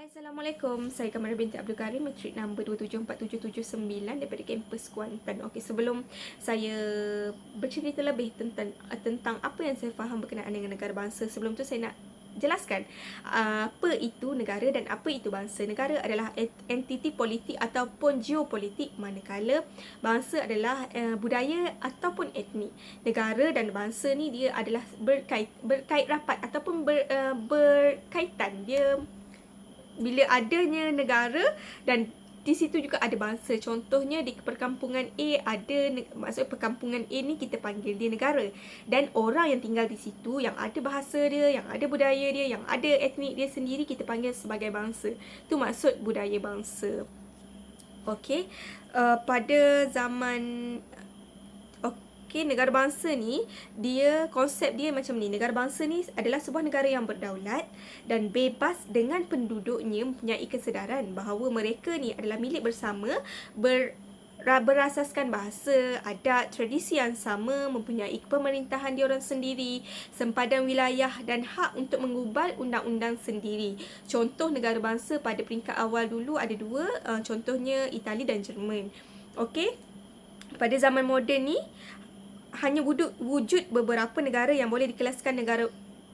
Assalamualaikum. Saya Kamara binti Abdul Karim, matrik nombor 274779 daripada kampus Kuantan. Okey, sebelum saya bercerita lebih tentang apa yang saya faham berkenaan dengan negara bangsa, sebelum tu saya nak jelaskan apa itu negara dan apa itu bangsa. Negara adalah entiti politik ataupun geopolitik, manakala bangsa adalah budaya ataupun etnik. Negara dan bangsa ni dia adalah berkait rapat ataupun berkaitan. Dia bila adanya negara dan di situ juga ada bangsa. Contohnya di perkampungan A ada, maksud perkampungan A ni kita panggil dia negara. Dan orang yang tinggal di situ, yang ada bahasa dia, yang ada budaya dia, yang ada etnik dia sendiri, kita panggil sebagai bangsa. Tu maksud budaya bangsa. Okey, pada zaman negara bangsa ni, konsep dia macam ni. Negara bangsa ni adalah sebuah negara yang berdaulat dan bebas dengan penduduknya mempunyai kesedaran bahawa mereka ni adalah milik bersama, berasaskan bahasa, adat, tradisi yang sama, mempunyai pemerintahan diorang sendiri, sempadan wilayah dan hak untuk mengubal undang-undang sendiri. Contoh negara bangsa pada peringkat awal dulu ada dua, contohnya Itali dan Jerman. Okey, pada zaman moden ni hanya wujud beberapa negara yang boleh dikelaskan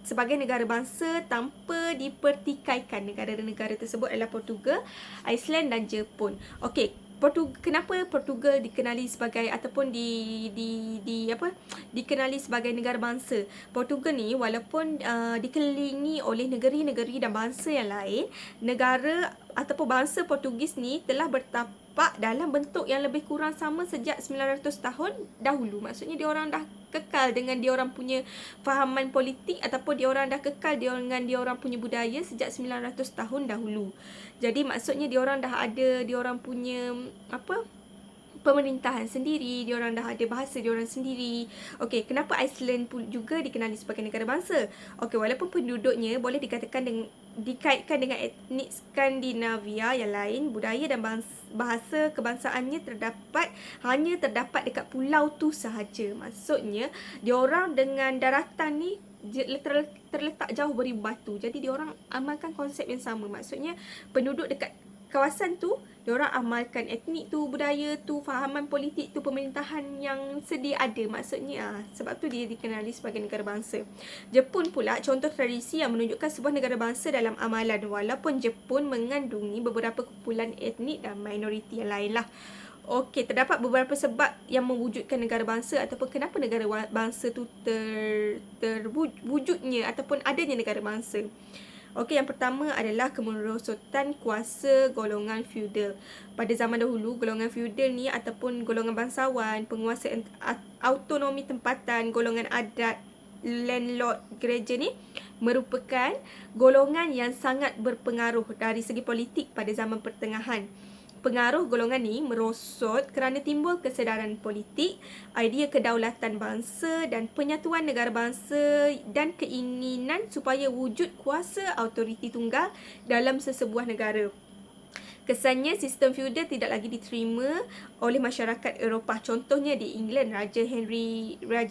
sebagai negara bangsa tanpa dipertikaikan. Negara-negara tersebut adalah Portugal, Iceland dan Jepun. Okey, kenapa Portugal dikenali sebagai ataupun dikenali sebagai negara bangsa? Portugal ni walaupun dikelilingi oleh negeri-negeri dan bangsa yang lain, negara ataupun bangsa Portugis ni telah bertapak dalam bentuk yang lebih kurang sama sejak 900 tahun dahulu. Maksudnya diorang dah kekal dengan diorang punya fahaman politik ataupun diorang dah kekal dengan diorang punya budaya sejak 900 tahun dahulu. Jadi maksudnya diorang dah ada diorang punya pemerintahan sendiri, diorang dah ada bahasa diorang sendiri. Okey, kenapa Iceland pun juga dikenali sebagai negara bangsa? Okey, walaupun penduduknya boleh dikaitkan dengan etnik Skandinavia yang lain, budaya dan bahasa kebangsaannya hanya terdapat dekat pulau tu sahaja. Maksudnya diorang dengan daratan ni terletak jauh beribu batu. Jadi diorang amalkan konsep yang sama. Maksudnya penduduk dekat kawasan tu, diorang amalkan etnik tu, budaya tu, fahaman politik tu, pemerintahan yang sedia ada. Maksudnya sebab tu dia dikenali sebagai negara bangsa. Jepun pula contoh tradisi yang menunjukkan sebuah negara bangsa dalam amalan, walaupun Jepun mengandungi beberapa kumpulan etnik dan minoriti yang lain lah. Okey, terdapat beberapa sebab yang mewujudkan negara bangsa ataupun kenapa negara bangsa tu terwujudnya ataupun adanya negara bangsa. Okey, yang pertama adalah kemerosotan kuasa golongan feudal. Pada zaman dahulu, golongan feudal ni ataupun golongan bangsawan, penguasa autonomi tempatan, golongan adat, landlord gereja ni merupakan golongan yang sangat berpengaruh dari segi politik pada zaman pertengahan. Pengaruh golongan ni merosot kerana timbul kesedaran politik, idea kedaulatan bangsa dan penyatuan negara bangsa dan keinginan supaya wujud kuasa autoriti tunggal dalam sesebuah negara. Kesannya sistem feudal tidak lagi diterima oleh masyarakat Eropah. Contohnya di England, Raja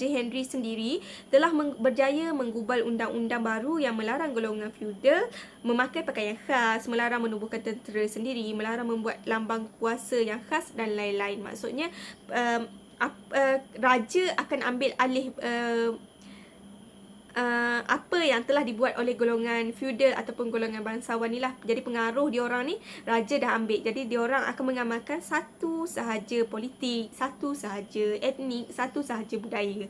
Henry sendiri telah berjaya menggubal undang-undang baru yang melarang golongan feudal memakai pakaian khas, melarang menubuhkan tentera sendiri, melarang membuat lambang kuasa yang khas dan lain-lain. Maksudnya raja akan ambil alih apa yang telah dibuat oleh golongan feudal ataupun golongan bangsawan ni lah. Jadi pengaruh diorang ni raja dah ambil. Jadi diorang akan mengamalkan satu sahaja politik, satu sahaja etnik, satu sahaja budaya.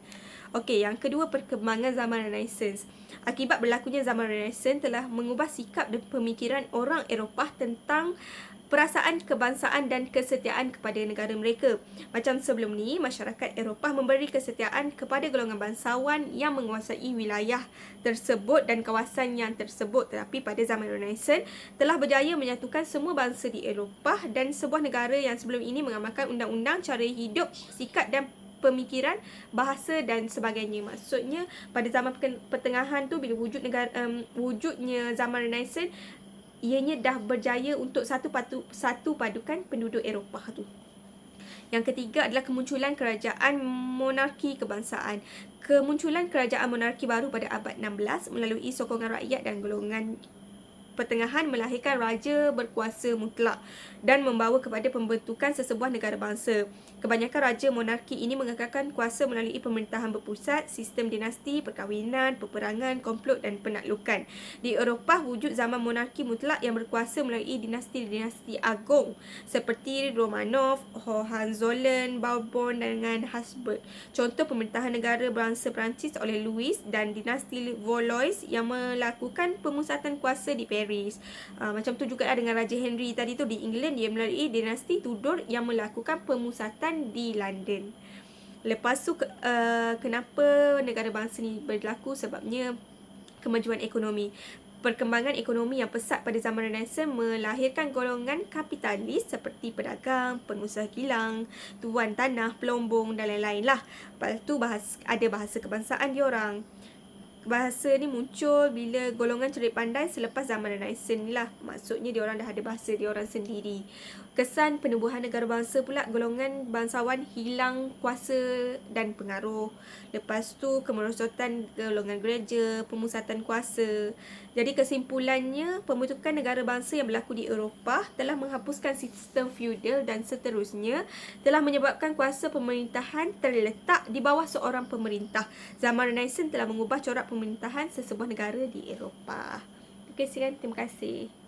Okey, yang kedua, perkembangan zaman Renaissance. Akibat berlakunya zaman Renaissance telah mengubah sikap dan pemikiran orang Eropah tentang perasaan kebangsaan dan kesetiaan kepada negara mereka. Macam sebelum ni, masyarakat Eropah memberi kesetiaan kepada golongan bangsawan yang menguasai wilayah tersebut dan kawasan yang tersebut. Tetapi pada zaman Renaissance telah berjaya menyatukan semua bangsa di Eropah dan sebuah negara yang sebelum ini mengamalkan undang-undang, cara hidup, sikap dan pemikiran, bahasa dan sebagainya. Maksudnya pada zaman pertengahan tu, bila wujudnya zaman Renaissance, ianya dah berjaya untuk satu padukan penduduk Eropah tu. Yang ketiga adalah kemunculan kerajaan monarki kebangsaan. Kemunculan kerajaan monarki baru pada abad 16 melalui sokongan rakyat dan golongan pertengahan melahirkan raja berkuasa mutlak dan membawa kepada pembentukan sesebuah negara bangsa. Kebanyakan raja monarki ini mengekalkan kuasa melalui pemerintahan berpusat, sistem dinasti, perkahwinan, peperangan, komplot dan penaklukan. Di Eropah, wujud zaman monarki mutlak yang berkuasa melalui dinasti-dinasti agung seperti Romanov, Hohenzollern, Bourbon dengan Habsburg. Contoh pemerintahan negara bangsa Perancis oleh Louis dan dinasti Valois yang melakukan pemusatan kuasa di Paris. Macam tu juga dengan Raja Henry tadi tu di England, dia melalui dinasti Tudor yang melakukan pemusatan di London. Lepas tu kenapa negara bangsa ni berlaku? Sebabnya kemajuan ekonomi. Perkembangan ekonomi yang pesat pada zaman Renaissance melahirkan golongan kapitalis seperti pedagang, pengusaha kilang, tuan tanah, pelombong dan lain-lain lah. Lepas tu ada bahasa kebangsaan diorang. Bahasa ni muncul bila golongan cerdik pandai selepas zaman Renaissance ni lah. Maksudnya diorang dah ada bahasa diorang sendiri. Kesan penubuhan negara bangsa pula, golongan bangsawan hilang kuasa dan pengaruh. Lepas tu kemerosotan golongan gereja, pemusatan kuasa. Jadi kesimpulannya, pembentukan negara bangsa yang berlaku di Eropah telah menghapuskan sistem feudal dan seterusnya telah menyebabkan kuasa pemerintahan terletak di bawah seorang pemerintah. Zaman Renaissance telah mengubah corak pemerintahan sesebuah negara di Eropah. Okey, sekian. Terima kasih.